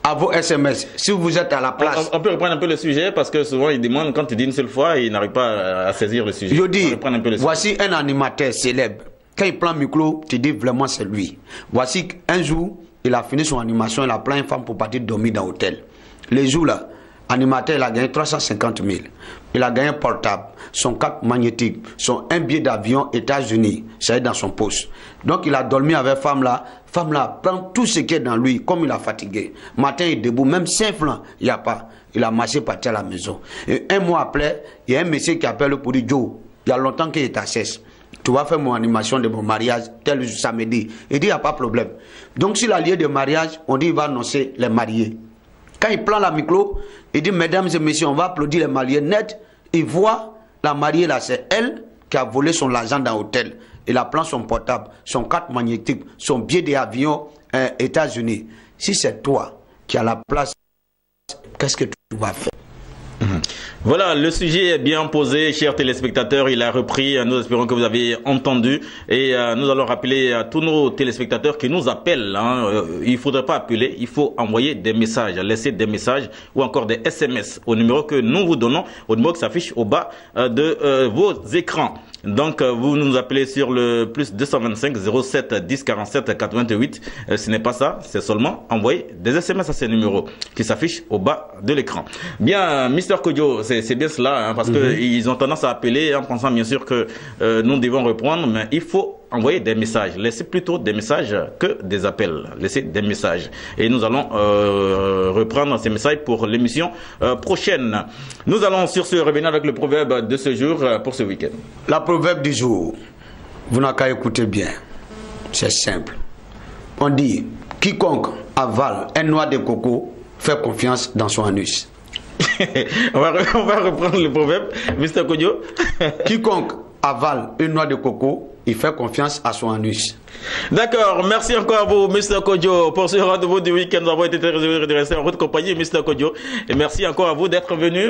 à vos SMS, si vous êtes à la place... On peut reprendre un peu le sujet parce que souvent, ils demandent, quand tu dis une seule fois, ils n'arrivent pas à saisir le sujet. Je dis, voici un animateur célèbre. Quand il prend le micro, tu dis vraiment c'est lui. Voici un jour, il a fini son animation, il a plein de femmes pour partir dormir dans l'hôtel. Les jours là, animateur, il a gagné 350 000. Il a gagné un portable, son carte magnétique, un billet d'avion États-Unis, ça est dans son poste. Donc il a dormi avec femme là prend tout ce qui est dans lui, comme il a fatigué. Matin il est debout, même 5 francs, il n'y a pas. Il a marché parti à la maison. Et un mois après, il y a un monsieur qui appelle pour dire, Joe, il y a longtemps qu'il est à cesse. Tu vas faire mon animation de mon mariage tel samedi. Il dit, il n'y a pas de problème. Donc si la lieu de mariage, on dit, il va annoncer les mariés. Quand il prend la micro, il dit, mesdames et messieurs, on va applaudir les mariés net. Il voit la mariée là, c'est elle qui a volé son argent dans l'hôtel. Il prend son portable, son carte magnétique, son billet d'avion États-Unis. Si c'est toi qui as la place, qu'est-ce que tu vas faire? Voilà, le sujet est bien posé, chers téléspectateurs, il a repris, nous espérons que vous avez entendu et nous allons rappeler à tous nos téléspectateurs qui nous appellent, il ne faudrait pas appeler, il faut envoyer des messages, laisser des messages ou encore des SMS au numéro que nous vous donnons, au numéro qui s'affiche au bas de vos écrans. Donc vous nous appelez sur le plus 225 07 10 47 88, ce n'est pas ça, c'est seulement envoyer des SMS à ces numéros qui s'affichent au bas de l'écran. Bien, Mr Kodjo, c'est bien cela, parce que ils ont tendance à appeler en pensant bien sûr que nous devons reprendre, mais il faut envoyer des messages. Laissez plutôt des messages que des appels. Laissez des messages. Et nous allons reprendre ces messages pour l'émission prochaine. Nous allons sur ce revenir avec le proverbe de ce jour pour ce week-end. La proverbe du jour, vous n'avez qu'à écouter bien. C'est simple. On dit, quiconque avale un noix de coco fait confiance dans son anus. on va reprendre le proverbe, Mr. Kodjo. Quiconque avale une noix de coco, il fait confiance à son anus. D'accord, merci encore à vous, Mr. Kodjo, pour ce rendez-vous du week-end. Nous avons été très heureux de rester en votre compagnie, Mr. Kodjo. Et merci encore à vous d'être venu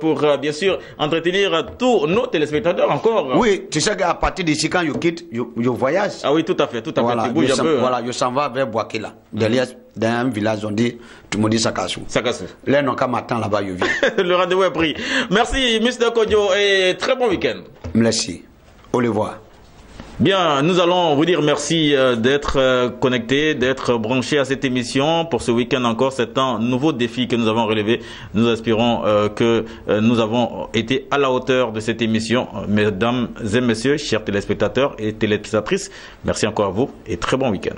pour, bien sûr, entretenir tous nos téléspectateurs encore. Oui, tu sais qu'à partir d'ici, quand je quitte, je voyage. Ah oui, tout à fait, tout à fait. Voilà, je s'en vais vers Boakila. Derrière, dans un village, on dit, tout le monde dit Sakassou. Sakassou. Là, non, quand m'attend là-bas, je viens. Le rendez-vous est pris. Merci, Mr. Kodjo, et très bon week-end. Merci. Au revoir. Bien, nous allons vous dire merci d'être connectés, d'être branchés à cette émission. Pour ce week-end encore, c'est un nouveau défi que nous avons relevé. Nous espérons que nous avons été à la hauteur de cette émission. Mesdames et messieurs, chers téléspectateurs et téléspectatrices, merci encore à vous et très bon week-end.